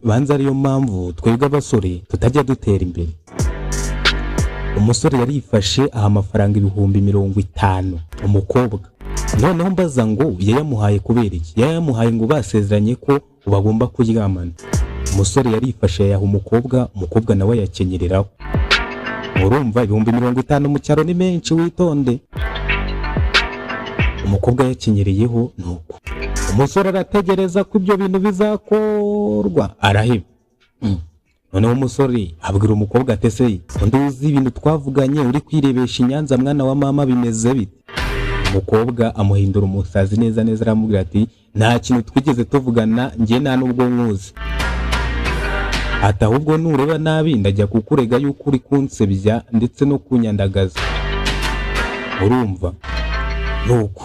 banza ariyo mpamvu twebwe abasore tutajya dutera imbere. Umusore yarifashe aha amafaranga ibihumbi 50 umukobwa. Noneho mbaza ngo yayamuhaye kubera iki? Yayamuhaye ngo basezeranye ko bagomba kuryamana. Umusore yarifashe yaha umukobwa, umukobwa nawe yakenyereraho. Urumva ibihumbi 50 mu cyaro ni menshi, witonde. Umukobwa yakenyereyeho nuko. Umusore arategereza ko ibyo bintu bizakorwa, araheba. Noneho umusore abwira umukobwa ati se nduzi ibintu twavuganye uri kwirebesha Nyanza mwana wa mama bimeze bite? Umukobwa amuhindura umusazi neza neza aramubwira ati nta kintu twigeze tuvugana, njye nta nubwo nkuzi. Ati ahubwo nureba nabi ndajya kukurega yuko uri kunsebya ndetse no kunyandagaza. Urumva? Nuko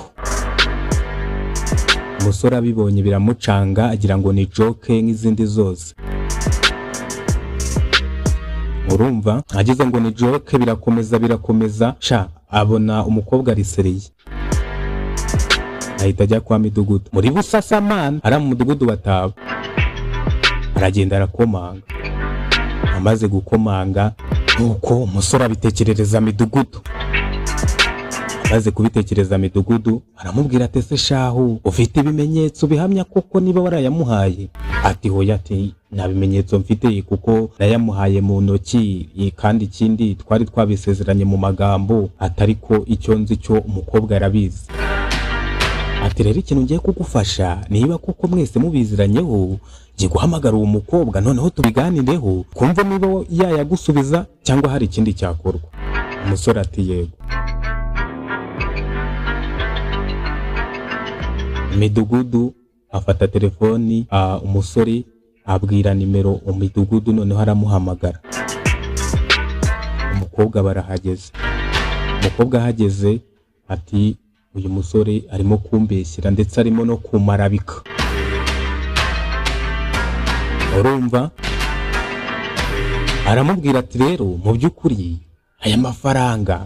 umusore abibonye biramucanga agira ngo ni joke nk'izindi zose. Urumva? Agize ngo ni joke birakomeza sha abona umukobwa arisereye. Ahita ajya kwa midugudu muri Busasamana, ari mu mudugudu bataba. Aragenda arakomanga. Amaze gukomanga nuko umusore abitekerereza midugudu. Amaze kubitekereza midugudu aramubwira ati se shahu ufite ibimenyetso bihamya koko niba warayamuhaye? Ati hoya, ati nta bimenyetso mfite kuko nayamuhaye mu ntoki kandi ikindi twari twabisezeranye mu magambo, atariko icyo nzi cyo umukobwa arabizi. Ati rero ikintu ngiye kugufasha niba koko mwese mubiziranyeho, ngiye guhamagara uwo mukobwa noneho tubiganireho kumva niba yayagusubiza cyangwa hari ikindi cyakorwa. Umusore ati yego. Midugudu afata telefoni, umusore abwira nimero umudugudu, noneho aramuhamagara. Umukobwa barahageze. Umukobwa ahageze ati uyu musore arimo kumbeshyira ndetse arimo no kumarabika. Urumva? Aramubwira ati rero mu by'ukuri aya mafaranga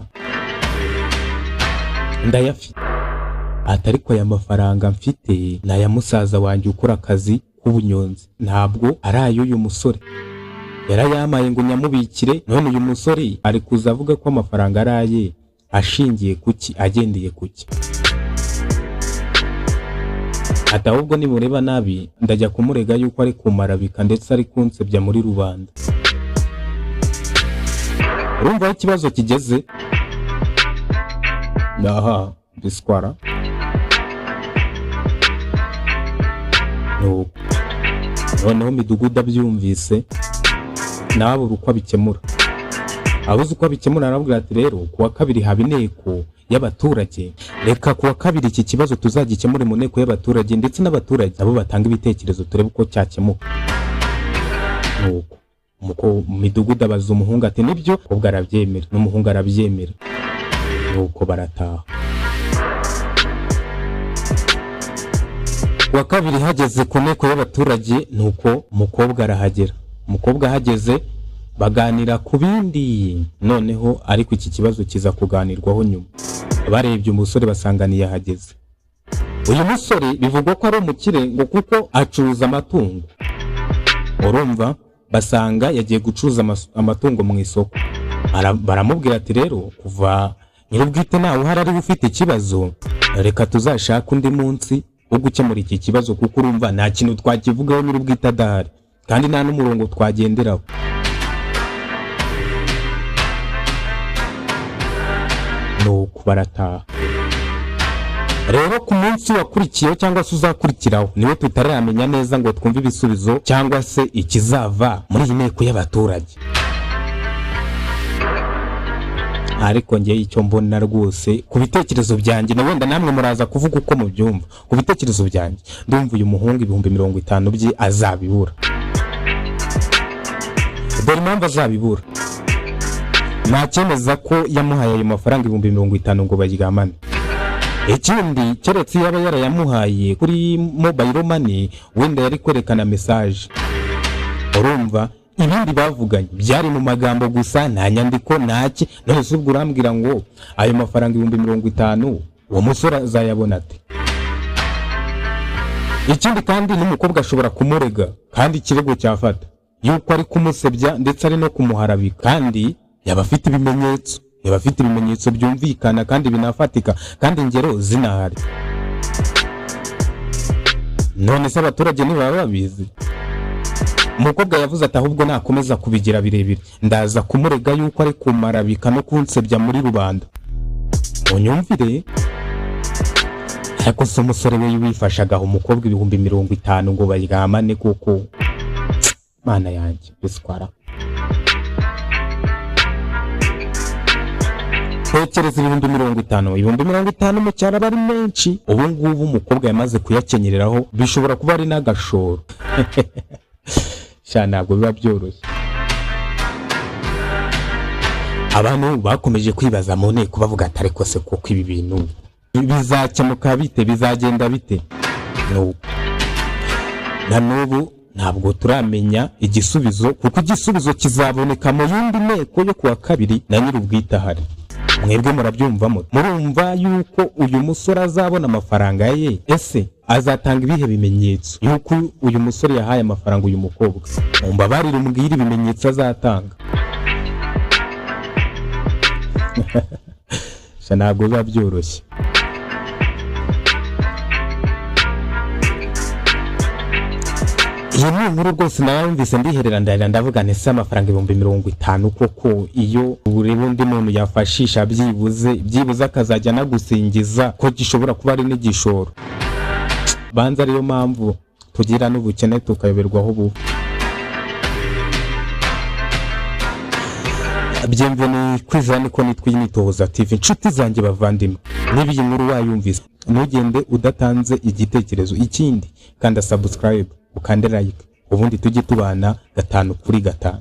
ndayafite. Atariko aya mafaranga mfite na ya musaza wanjye ukora akazi k'ubunyonzi, ntabwo ari ay'uyu musore. Yarayamaye ngo nyamubikire, none uyu musore ari kuza avuga ko amafaranga araye, ashingiye kuki, agendeye kuki? Ati ahubwo nimureba nabi ndajya kumurega yuko ari kumarabika ndetse ari kunsebya muri rubanda. Urumva aho ikibazo kigeze? Aha biswara. Noneho midugudu abyumvise nawe uko abikemura. Abuze uko abikemura arabwira ati rero kuwa kabiri haba inteko y'abaturage, reka kuwa kabiri iki kibazo tuzagikemure mu nteko y'abaturage ndetse n'abaturage abo batanga ibitekerezo turebe uko cyakemuka. Nuko midugudu abaza umuhungu ati nibyo, ubwo arabyemera n'umuhungu arabyemera. Nuko barataha. Kuwa kabiri hageze ku nteko y'abaturage, nuko umukobwa arahagera. Umukobwa ahageze baganira ku bindi, noneho ariko iki kibazo kiza kuganirwaho nyuma. Barebye umusore basanganiye ahageze. Uyu musore bivugwa ko ari umukire ngo kuko acuruza amatungo. Urumva? Basanga yagiye gucuruza amatungo mu isoko. Baramubwira ati rero kuva nyirubwite nawe uhari ari ufite ikibazo, reka tuzashaka undi munsi wo gukemura iki kibazo kuko urumva nta kintu twakivugaho nyirubwite adahari kandi nta n'umurongo twagenderaho. Nuko barataha. Rero ku munsi wakurikiyeho cyangwa se uzakurikiraho niwe tutaramenya neza ngo twumve ibisubizo cyangwa se ikizava muri iyi nteko y'abaturage. Ariko ngiye icyo mbona rwose ku bitekerezo byanjye, na wenda namwe muraza kuvuga uko mubyumva. Ku bitekerezo byanjye ndumva uyu muhungu ibihumbi 50 bye azabibura. Dore impamvu azabibura. Nacyemeza ko yamuhaye ayo mafaranga ibihumbi 50 ngo baryamane. Ikindi keretse yaba yarayamuhaye kuri mobile money, wenda yari kwerekana message. Urumva? Ibindi bavuganye byari mu magambo gusa, nta nyandiko ntaki. None subwo urambwira ngo ayo mafaranga ibihumbi 50 uwo musore azayabona ate? ikindi kandi n'umukobwa ashobora kumurega kandi ikirego cyafata yuko ari kumusebya ndetse ari no kumuharabika, kandi yaba afite ibimenyetso byumvikana kandi binafatika kandi ingero zinahari. None se abaturage ntibaba babizi? Umukobwa yavuze ati ahubwo nakomeza kubigira birebire ndaza kumurega yuko ari kumarabika no kunsebya muri rubanda. Unyumvire, ariko se umusore we wifashagaho umukobwa ibihumbi 50 ngo baryamane koko, mana yanjye biswara. Tekereza ibihumbi 50 mu cyaro bari menshi. Ubu ngubu umukobwa yamaze kuyakenyereraho, bishobora kuba ari n'agashoro. Sha ntabwo biba byoroshye. Abantu bakomeje kwibaza mu nteko bavuga ati ariko se koko ibi bintu bizakemuka bite, bizagenda bite? Na n'ubu ntabwo turamenya igisubizo, kuko igisubizo kizaboneka mu yindi nteko yo kuwa kabiri na nyir'ubwitahari. Mwebwe murabyumvamo, murumva yuko uyu musore azabona amafaranga ye? Ese azatanga ibihe bimenyetso yuko uyu musore yahaye amafaranga uyu mukobwa? Mumbabarire umbwire ibimenyetso azatanga. Ntabwo biba byoroshye. Iyi ni inkuru rwose narumvise ndiherera ndarira ndavuga nese amafaranga 50 koko iyo ureba undi muntu yafashisha byibuze akazajya nagusingiza ko gishobora kuba ari n'igishoro. Banza ariyo mpamvu tugira n'ubukene tukayoberwaho ubu. Bienvenue kwizana niko nitwiyitoza TV. Inshuti zanjye bavandimwe, niba iyi nkuru wayumvise ntugende udatanze igitekerezo. Ikindi kanda subscribe ukande like, ubundi tujye tubana 5 kuri 5.